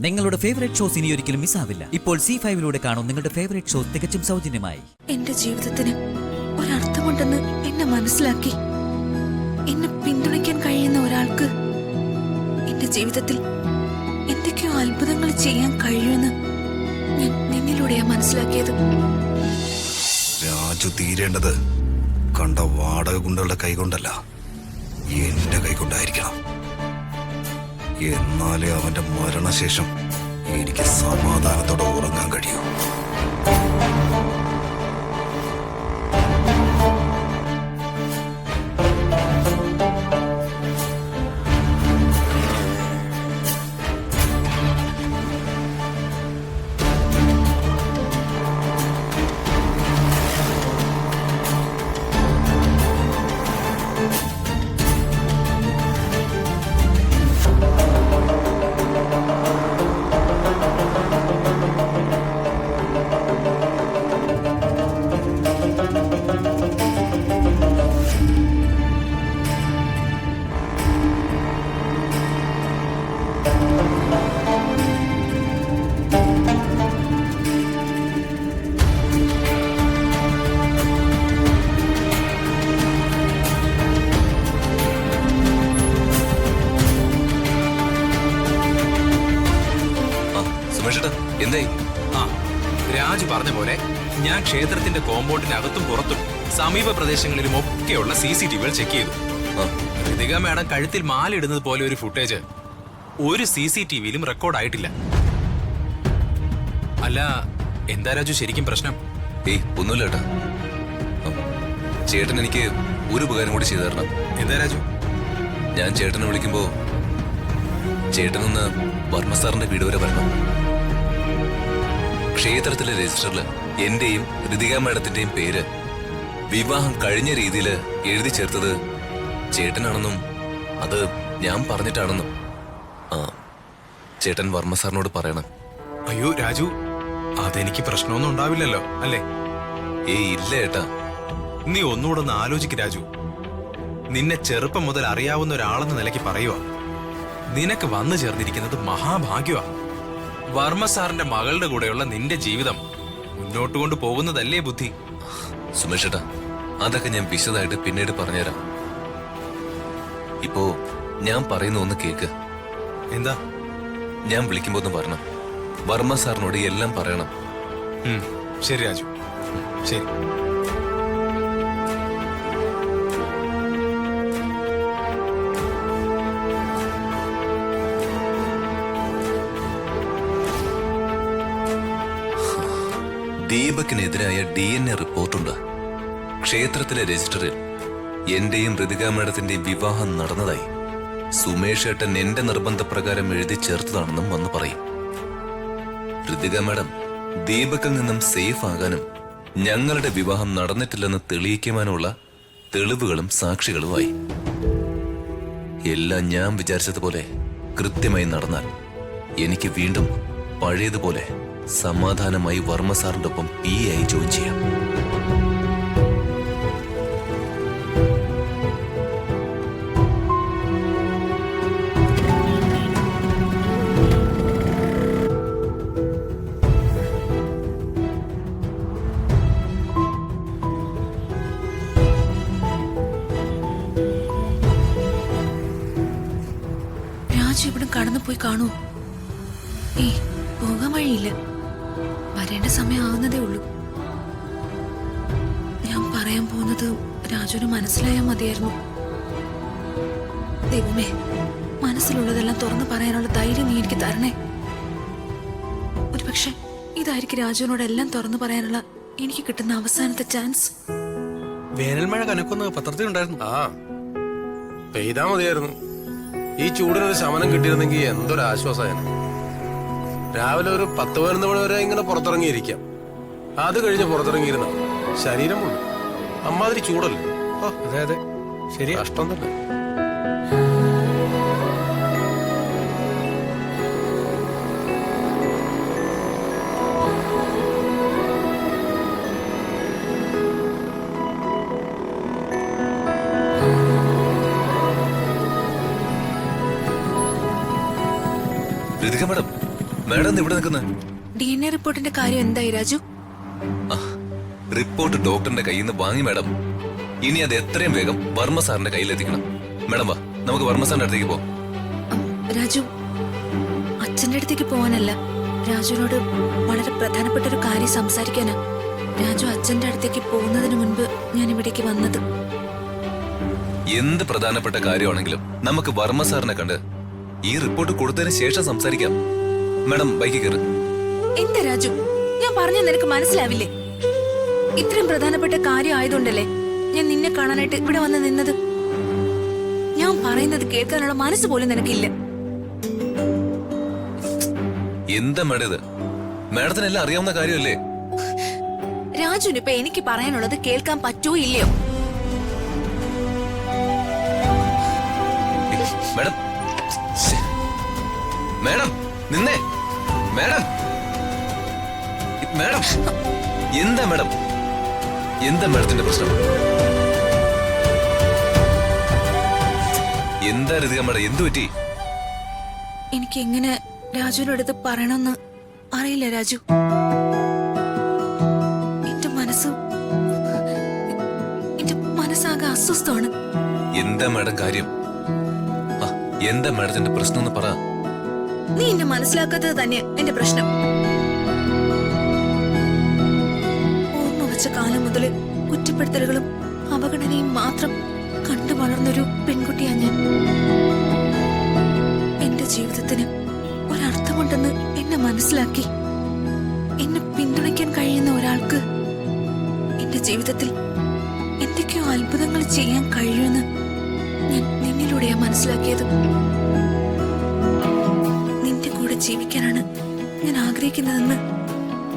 നിങ്ങളുടെ favourite shows ഇനി ഒരിക്കലും മിസ്സാവില്ല. ഇപ്പോൾ C5 കാണും നിങ്ങളുടെ ഫേവറേറ്റ് ഷോസ് തികച്ചും സൗജന്യമായി. എന്റെ ജീവിതത്തിന് ഒരർത്ഥമുണ്ടെന്ന് എന്നെ മനസ്സിലാക്കി എന്നെ പിന്തുണയ്ക്കാൻ കഴിയുന്ന ഒരാൾക്ക് എന്റെ ജീവിതത്തിൽ എന്തൊക്കെയോ അത്ഭുതങ്ങൾ ചെയ്യാൻ കഴിയുമെന്ന് ഞാൻ നിന്നിലൂടെയാ മനസ്സിലാക്കിയത്. രാജു തീരേണ്ടത് കണ്ട വാടക ഗുണ്ടകളുടെ കൈകൊണ്ടല്ല, എന്റെ കൈകൊണ്ടായിരിക്കണം. എന്നാലേ അവന്റെ മരണശേഷം എനിക്ക് സമാധാനത്തോടെ ഉറങ്ങാൻ കഴിയൂ. രാജു പറഞ്ഞ പോലെ ഞാൻ ക്ഷേത്രത്തിന്റെ കോമ്പൗണ്ടിനകത്തും പുറത്തും സമീപ പ്രദേശങ്ങളിലും ഒക്കെയുള്ള CCTV ചെക്ക് ചെയ്തു. ഋതിക മാഡം കഴുത്തിൽ മാലിടുന്നത് പോലെ ഒരു ഫുട്ടേജ് ഒരു CCTV റെക്കോർഡ് ആയിട്ടില്ല. അല്ല, എന്താ രാജു ശരിക്കും പ്രശ്നം? ഒന്നുമില്ല ഏട്ടാ. ചേട്ടൻ എനിക്ക് ഒരു ഉപകാരം കൂടി ചെയ്തു തരണം. എന്താ രാജു? ഞാൻ ചേട്ടനെ വിളിക്കുമ്പോ ചേട്ടനൊന്ന് വർമ്മ സാറിന്റെ വീട് വരെ വരണം. ക്ഷേത്രത്തിലെ രജിസ്റ്ററിൽ എന്റെയും ഋതിക മാഡത്തിന്റെയും പേര് വിവാഹം കഴിഞ്ഞ രീതിയിൽ എഴുതി ചേർത്തത് ചേട്ടനാണെന്നും അത് ഞാൻ പറഞ്ഞിട്ടാണെന്നും ചേട്ടൻ വർമ്മ സാറിനോട് പറയണം. അയ്യോ രാജു, അതെനിക്ക് പ്രശ്നമൊന്നും ഉണ്ടാവില്ലല്ലോ അല്ലേ? ഇല്ല ഏട്ടാ. നീ ഒന്നുകൂടെ ഒന്ന് ആലോചിക്ക് രാജു. നിന്നെ ചെറുപ്പം മുതൽ അറിയാവുന്ന ഒരാളെന്ന നിലയ്ക്ക് പറയുക, നിനക്ക് വന്നു ചേർന്നിരിക്കുന്നത് മഹാഭാഗ്യമാ. വർമ്മ സാറിന്റെ മകളുടെ കൂടെയുള്ള നിന്റെ ജീവിതം മുന്നോട്ട് കൊണ്ട് പോകുന്നതല്ലേ ബുദ്ധി? സുമേഷ് ഏട്ടാ, അതൊക്കെ ഞാൻ വിശദമായിട്ട് പിന്നീട് പറഞ്ഞുതരാം. ഇപ്പോ ഞാൻ പറയുന്ന ഒന്ന് കേക്ക്. എന്താ? ഞാൻ വിളിക്കുമ്പോ ഒന്ന് പറയണം. വർമ്മ സാറിനോട് എല്ലാം പറയണം. ശരി രാജു, ശരി. ദീപക്കിനെതിരായ DNA റിപ്പോർട്ടുണ്ട്. ക്ഷേത്രത്തിലെ രജിസ്റ്ററിൽ എന്റെയും ഋതിക മാഡത്തിന്റെയും വിവാഹം നടന്നതായി സുമേഷ് ഏട്ടൻ എന്റെ നിർബന്ധപ്രകാരം എഴുതി ചേർത്തതാണെന്നും വന്നു പറയും. ഋതിക മാഡം ദീപക്കിൽ നിന്നും സേഫ് ആകാനും ഞങ്ങളുടെ വിവാഹം നടന്നിട്ടില്ലെന്ന് തെളിയിക്കുവാനുള്ള തെളിവുകളും സാക്ഷികളുമായി. എല്ലാം ഞാൻ വിചാരിച്ചതുപോലെ കൃത്യമായി നടന്നാൽ എനിക്ക് വീണ്ടും പഴയതുപോലെ സമാധാനമായി വർമ്മ സാറിന്റെ ഒപ്പം PA ആയി ജോയിൻ ചെയ്യാം. രാജു ഇവിടെ കടന്നു പോയി കാണൂ. പോകാൻ വഴിയില്ല. വരേണ്ട സമയമാവുന്നതേ ഉള്ളൂ. ഞാൻ പറയാൻ പോകുന്നത് രാജുവിന് മനസ്സിലായാൽ മതിയായിരുന്നു. ദൈവമേ, മനസ്സിലുള്ളതെല്ലാം തുറന്നു പറയാനുള്ള ധൈര്യം നീ എനിക്ക് തരണേ. ഒരുപക്ഷെ ഇതായിരിക്കും രാജുവിനോട് എല്ലാം തുറന്നു പറയാനുള്ള എനിക്ക് കിട്ടുന്ന അവസാനത്തെ ചാൻസ്. വേനൽ മഴ കനക്കുന്ന പത്രത്തിലുണ്ടായിരുന്നു. പെയ്താ മതിയായിരുന്നു. ഈ ചൂടിനൊരു ശമനം കിട്ടിയിരുന്നെങ്കിൽ എന്തൊരു ആശ്വാസമായിരുന്നു. രാവിലെ ഒരു 10-11 മണി വരെ ഇങ്ങനെ പുറത്തിറങ്ങിയിരിക്കാം. അത് കഴിഞ്ഞ് പുറത്തിറങ്ങിയിരുന്ന ശരീരം മുഴുവൻ അമ്മാതിരി ചൂടല്ലേ. അതെ അതെ, ശരി. കഷ്ടം തന്നെ. ഋതിക മാഡം, മാഡം എന്താ ഇവിടെ നിൽക്കുന്നത്? DNA റിപ്പോർട്ടിന്റെ കാര്യം എന്തായി രാജു? റിപ്പോർട്ട് ഡോക്ടറിന്റെ കയ്യിൽ നിന്ന് വാങ്ങി മാഡം. ഇനി അത് എത്രയും വേഗം വർമ്മ സാറിന്റെ കയ്യിലെത്തിക്കണം. മാഡം വാ, നമുക്ക് വർമ്മ സാറിന്റെ അടുത്തേക്ക് പോവാം. രാജു, അച്ഛന്റെ അടുത്തേക്ക് പോവാനല്ല, രാജുവിനോട് വളരെ പ്രധാനപ്പെട്ട ഒരു കാര്യം സംസാരിക്കാനാ രാജു അച്ഛന്റെ അടുത്തേക്ക് പോകുന്നതിന് മുൻപ് ഞാൻ ഇവിടേക്ക് വന്നത്. എന്ത് പ്രധാനപ്പെട്ട കാര്യമാണെങ്കിലും നമുക്ക് വർമ്മ സാറിനെ കണ്ട് ഈ റിപ്പോർട്ട് കൊടുത്തതിന് ശേഷം സംസാരിക്കാം. മാഡം ബൈക്കിൽ കയറ്. എന്താ രാജു, ഞാൻ പറഞ്ഞ നിനക്ക് മനസ്സിലാവില്ലേ? ഇത്രയും പ്രധാനപ്പെട്ട കാര്യം ആയതുകൊണ്ടല്ലേ ഞാൻ നിന്നെ കാണാനായിട്ട് ഇവിടെ വന്ന് നിന്നത്. ഞാൻ പറയുന്നത് കേൾക്കാനുള്ള മനസ്സ് പോലും നിനക്കില്ല. എന്താ മാഡം ഇത്? മാഡത്തിനെല്ലാം അറിയാവുന്ന കാര്യമല്ലേ? രാജുവിന് ഇപ്പൊ എനിക്ക് പറയാനുള്ളത് കേൾക്കാൻ പറ്റോ ഇല്ലയോ? മാഡം, മാഡം നിന്നേ. മാഡം, മാഡം എന്താ മാഡം? എന്താ മാഡത്തിന്റെ പ്രശ്നം? എന്താ രതിക മാഡം, എന്തു പറ്റി? എനിക്ക് എങ്ങനെ രാജുവിന്റെ അടുത്ത് പറയണമെന്ന് അറിയില്ല രാജു. എന്റെ മനസ്സാകെ അസ്വസ്ഥമാണ്. എന്താ മാഡം കാര്യം? എന്താ മാഡത്തിന്റെ പ്രശ്നം എന്ന് പറ. നീ എന്നെ മനസ്സിലാക്കാത്തത് തന്നെ എന്റെ പ്രശ്നം. ഓർമ്മ വെച്ച കാലം മുതല് കുറ്റപ്പെടുത്തലുകളും അവഗണനയും മാത്രം കണ്ടു വളർന്നൊരു പെൺകുട്ടിയാ ഞാൻ. എന്റെ ജീവിതത്തിന് ഒരർത്ഥമുണ്ടെന്ന് എന്നെ മനസ്സിലാക്കി എന്നെ പിന്തുണയ്ക്കാൻ കഴിയുന്ന ഒരാൾക്ക് എന്റെ ജീവിതത്തിൽ എന്തൊക്കെയോ അത്ഭുതങ്ങൾ ചെയ്യാൻ കഴിയുമെന്ന് ഞാൻ നിന്നിലൂടെയാ മനസ്സിലാക്കിയത്. നിന്റെ കൂടെ ജീവിക്കാനാണ് ഞാൻ ആഗ്രഹിക്കുന്നതെന്ന്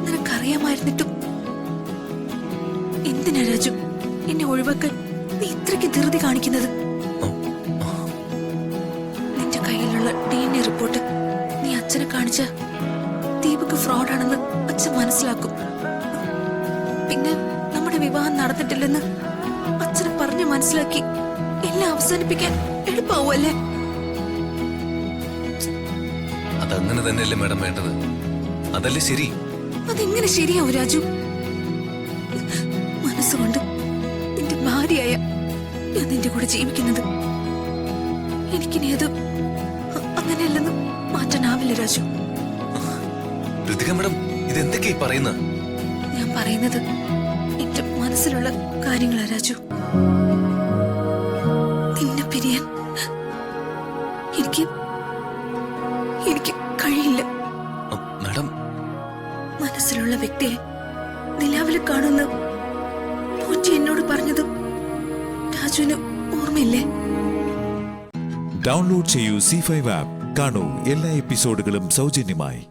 നിനക്കറിയാമായിരുന്നിട്ടും എന്തിനാ രാജു എന്നെ ഒഴിവാക്കാൻ നീ ഇത്രയ്ക്ക് ധൃതി കാണിക്കുന്നത്? നിന്റെ കയ്യിലുള്ള DNA റിപ്പോർട്ട് നീ അച്ഛനെ കാണിച്ച ദീപക് ഫ്രോഡാണെന്ന് അച്ഛൻ മനസ്സിലാക്കും. പിന്നെ നമ്മുടെ വിവാഹം നടന്നിട്ടില്ലെന്ന് അച്ഛനെ പറഞ്ഞു മനസ്സിലാക്കി എല്ലാം അവസാനിപ്പിക്കാൻ എളുപ്പമാവല്ലേ? അതങ്ങനെ തന്നെയല്ലേ മാഡം വേണ്ടത്? അതല്ലേ ശരി? അതെങ്ങനെ ശരിയാവും രാജു? മനസ്സുകൊണ്ട് നിന്റെ ഭാര്യയായ ഞാൻ നിന്റെ കൂടെ ജീവിക്കുന്നത്. എനിക്കിനി അത് അങ്ങനെയല്ലെന്ന് മാറ്റാനാവില്ല രാജു. ഋതിക മാഡം ഇതെന്തൊക്കെയാ പറയുന്നത്? ഞാൻ പറയുന്നത് എന്റെ മനസ്സിലുള്ള കാര്യങ്ങളാ രാജു. നിന്നെ പിരിയാൻ എനിക്ക് കഴിയില്ല. മാഡം, മനസ്സിലുള്ള വ്യക്തിയെ നിലാവിൽ കാണുന്ന പൂറ്റി എന്നോട് പറഞ്ഞത് രാജുവിന് ഓർമ്മയില്ലേ? ഡൗൺലോഡ് ചെയ്യൂ C5 ആപ്പ്. കാണൂ എല്ലാ എപ്പിസോഡുകളും സൗജന്യമായി.